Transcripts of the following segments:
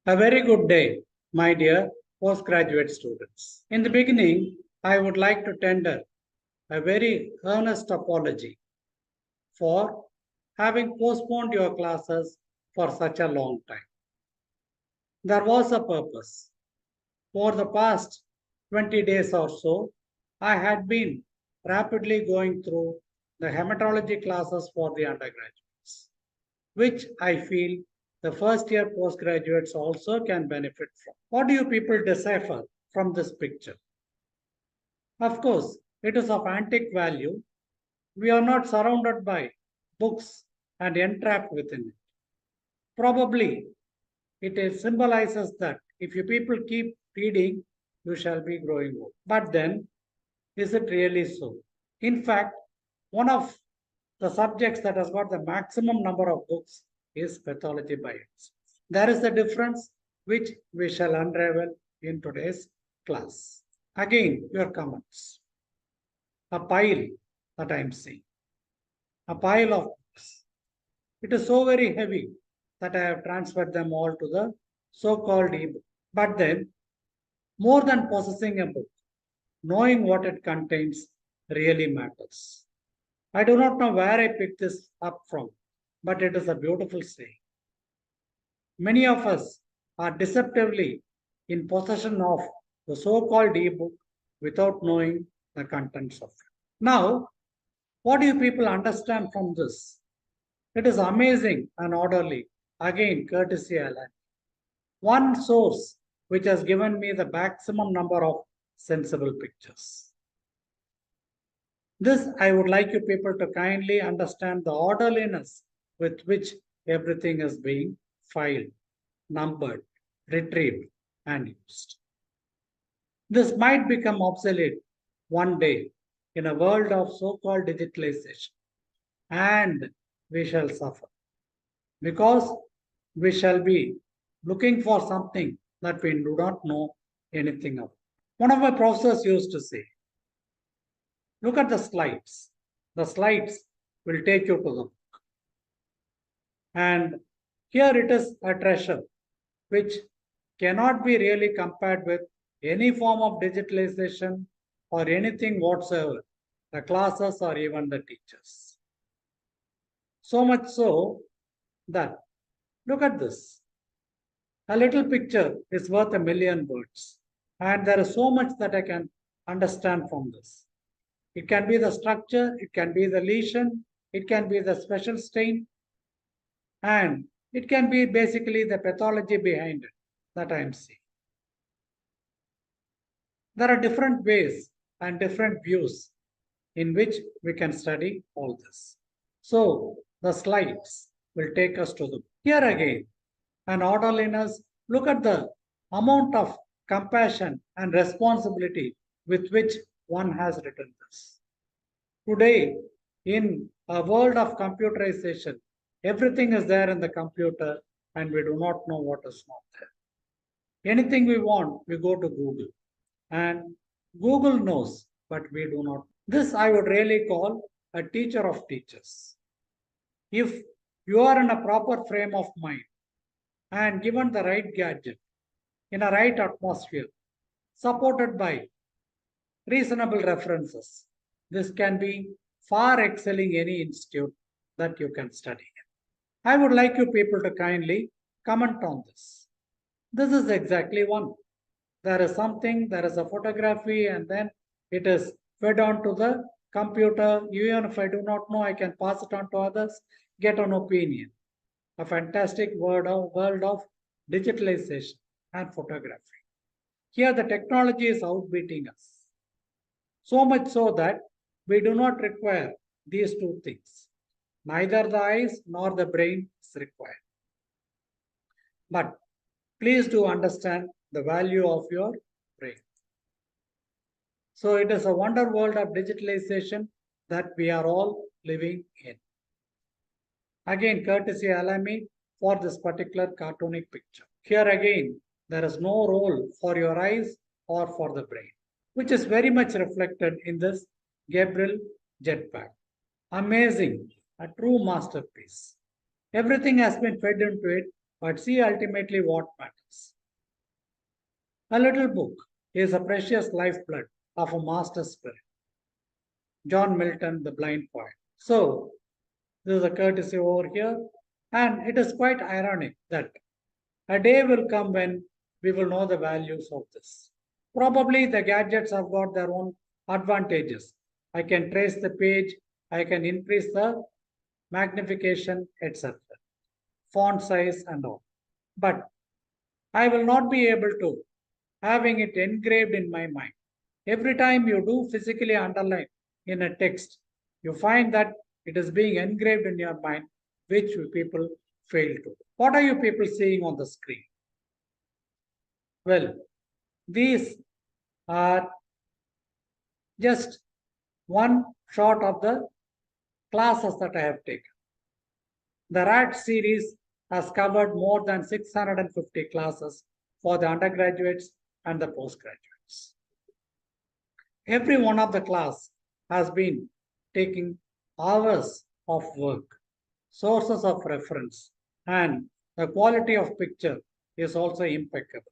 A very good day, my dear postgraduate students. In the beginning, I would like to tender a very earnest apology for having postponed your classes for such a long time. There was a purpose. For the past 20 days or so, I had been rapidly going through the hematology classes for the undergraduates, which I feel the first year postgraduates also can benefit from. What do you people decipher from this picture? Of course, it is of antique value. We are not surrounded by books and entrapped within it. Probably it symbolizes that if you people keep reading, you shall be growing old. But then, is it really so? In fact, one of the subjects that has got the maximum number of books is pathology by itself. There is a difference which we shall unravel in today's class. Again, your comments. A pile that I am seeing. A pile of books. It is so very heavy that I have transferred them all to the so-called ebook. But then, more than possessing a book, knowing what it contains really matters. I do not know where I picked this up from, but it is a beautiful saying. Many of us are deceptively in possession of the so-called ebook without knowing the contents of it. Now, what do you people understand from this? It is amazing and orderly. Again, courtesy Alan. One source which has given me the maximum number of sensible pictures. This I would like you people to kindly understand the orderliness with which everything is being filed, numbered, retrieved, and used. This might become obsolete one day in a world of so-called digitalization, and we shall suffer because we shall be looking for something that we do not know anything of. One of my professors used to say, look at the slides. The slides will take you to the book. And here it is a treasure which cannot be really compared with any form of digitalization or anything whatsoever, the classes or even the teachers. So much so that, look at this. A little picture is worth a million words. And there is so much that I can understand from this. It can be the structure, it can be the lesion, it can be the special stain, and it can be basically the pathology behind it that I am seeing. There are different ways and different views in which we can study all this. So the slides will take us to the here again. And orderliness, look at the amount of compassion and responsibility with which one has written this. Today, in a world of computerization, everything is there in the computer and we do not know what is not there. Anything we want, we go to Google. And Google knows, but we do not. This I would really call a teacher of teachers. If you are in a proper frame of mind and given the right gadget, in a right atmosphere, supported by reasonable references, this can be far excelling any institute that you can study in. I would like you people to kindly comment on this. This is exactly one. There is something, there is a photography, and then it is fed on to the computer. Even if I do not know, I can pass it on to others, get an opinion. A fantastic world of digitalization and photography. Here the technology is outbeating us. So much so that we do not require these two things. Neither the eyes nor the brain is required. But please do understand the value of your brain. So it is a wonder world of digitalization that we are all living in. Again, courtesy allow me for this particular cartoonic picture. Here again, there is no role for your eyes or for the brain, which is very much reflected in this Gabriel jetpack. Amazing, a true masterpiece. Everything has been fed into it but see ultimately what matters. A little book is a precious lifeblood of a master spirit. John Milton, the blind poet. So, this is a courtesy over here, and it is quite ironic that a day will come when we will know the values of this. Probably the gadgets have got their own advantages. I can trace the page, I can increase the magnification, etc., font size, and all. But I will not be able to having it engraved in my mind. Every time you do physically underline in a text, you find that it is being engraved in your mind, which people fail to. What are you people seeing on the screen? Well, these are just one shot of the classes that I have taken. The R.A.T.S series has covered more than 650 classes for the undergraduates and the postgraduates. Every one of the class has been taking hours of work, sources of reference, and the quality of picture is also impeccable.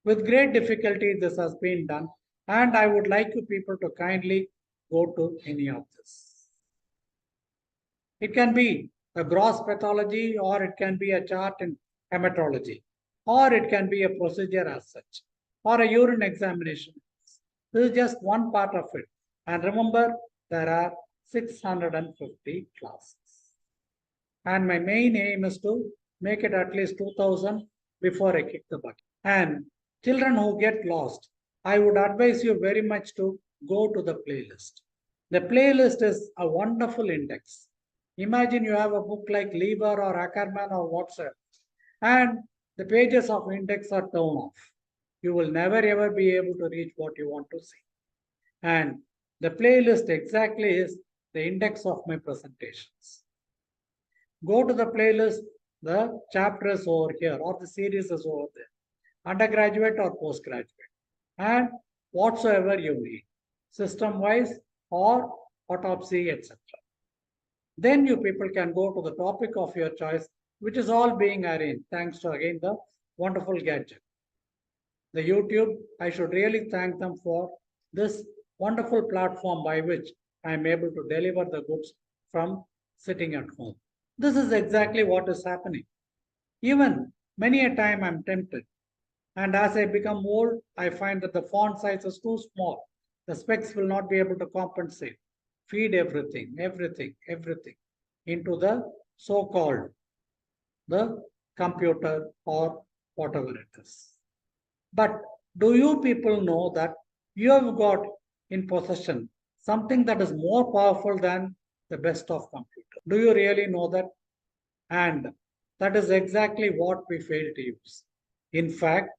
With great difficulty, this has been done, and I would like you people to kindly go to any of this. It can be a gross pathology, or it can be a chart in hematology, or it can be a procedure as such, or a urine examination. This is just one part of it. And remember, there are 650 classes. And my main aim is to make it at least 2000 before I kick the bucket. And children who get lost, I would advise you very much to go to the playlist. The playlist is a wonderful index. Imagine you have a book like Lieber or Ackerman or whatsoever, and the pages of index are torn off. You will never ever be able to reach what you want to see. And the playlist exactly is the index of my presentations. Go to the playlist, the chapter is over here or the series is over there, undergraduate or postgraduate, and whatsoever you need, system-wise or autopsy, etc. Then you people can go to the topic of your choice, which is all being arranged thanks to again the wonderful gadget. The YouTube, I should really thank them for this wonderful platform by which I am able to deliver the goods from sitting at home. This is exactly what is happening. Even many a time I'm tempted. And as I become old, I find that the font size is too small. The specs will not be able to compensate. Feed everything into the so-called the computer or whatever it is. But do you people know that you have got in possession something that is more powerful than the best of computer? Do you really know that? And that is exactly what we fail to use. In fact,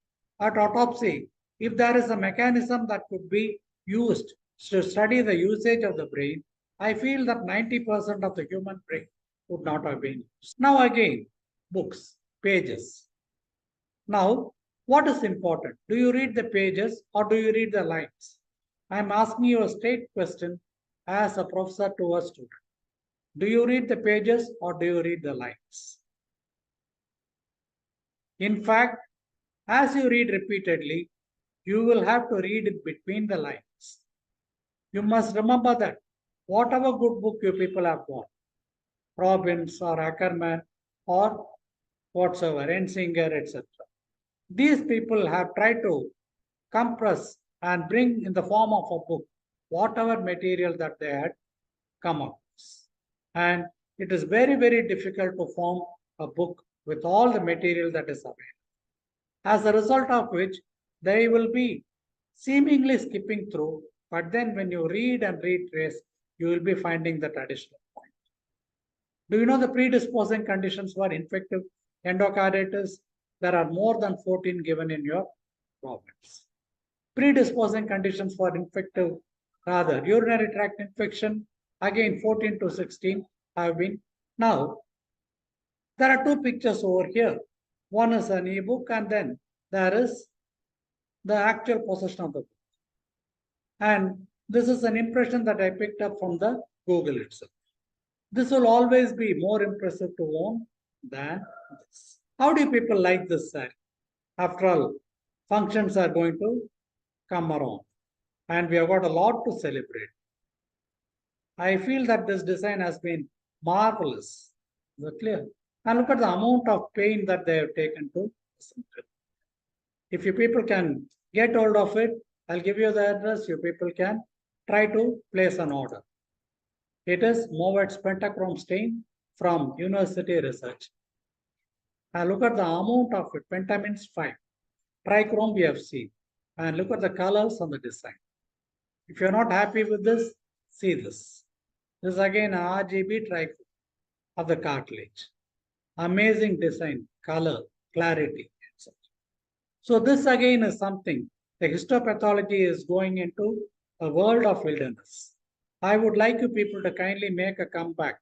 at autopsy, if there is a mechanism that could be used to study the usage of the brain, I feel that 90% of the human brain would not have been used. Now again, books, pages. Now, what is important? Do you read the pages or do you read the lines? I am asking you a straight question as a professor to a student. Do you read the pages or do you read the lines? In fact, as you read repeatedly, you will have to read it between the lines. You must remember that whatever good book you people have got, Robbins or Ackerman or whatsoever, Ensinger, etc. These people have tried to compress and bring in the form of a book whatever material that they had come up with. And it is very, very difficult to form a book with all the material that is available. As a result of which, they will be seemingly skipping through, but then when you read and retrace, you will be finding that additional point. Do you know the predisposing conditions for infective endocarditis? There are more than 14 given in your problems. Predisposing conditions for urinary tract infection, again 14 to 16 have been. Now, there are two pictures over here. One is an e-book and then there is the actual possession of the book. And this is an impression that I picked up from the Google itself. This will always be more impressive to own than this. How do people like this saree? After all, functions are going to come around and we have got a lot to celebrate. I feel that this design has been marvelous. Is that clear? And look at the amount of pain that they have taken to assemble. If you people can get hold of it, I'll give you the address. You people can try to place an order. It is Movet's Pentachrome stain from University Research. And look at the amount of it. Penta means 5. Trichrome we have seen. And look at the colors on the design. If you're not happy with this, see this. This is again RGB trichrome of the cartilage. Amazing design, color, clarity, etc. So this again is something. The histopathology is going into a world of wilderness. I would like you people to kindly make a comeback.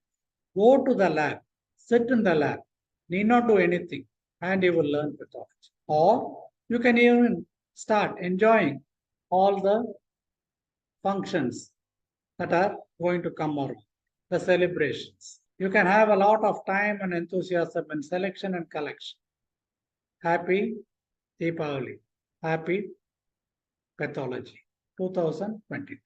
Go to the lab, sit in the lab, need not do anything, and you will learn pathology. Or you can even start enjoying all the functions that are going to come around, the celebrations. You can have a lot of time and enthusiasm in selection and collection. Happy Deepavali. Happy Pathology 2023.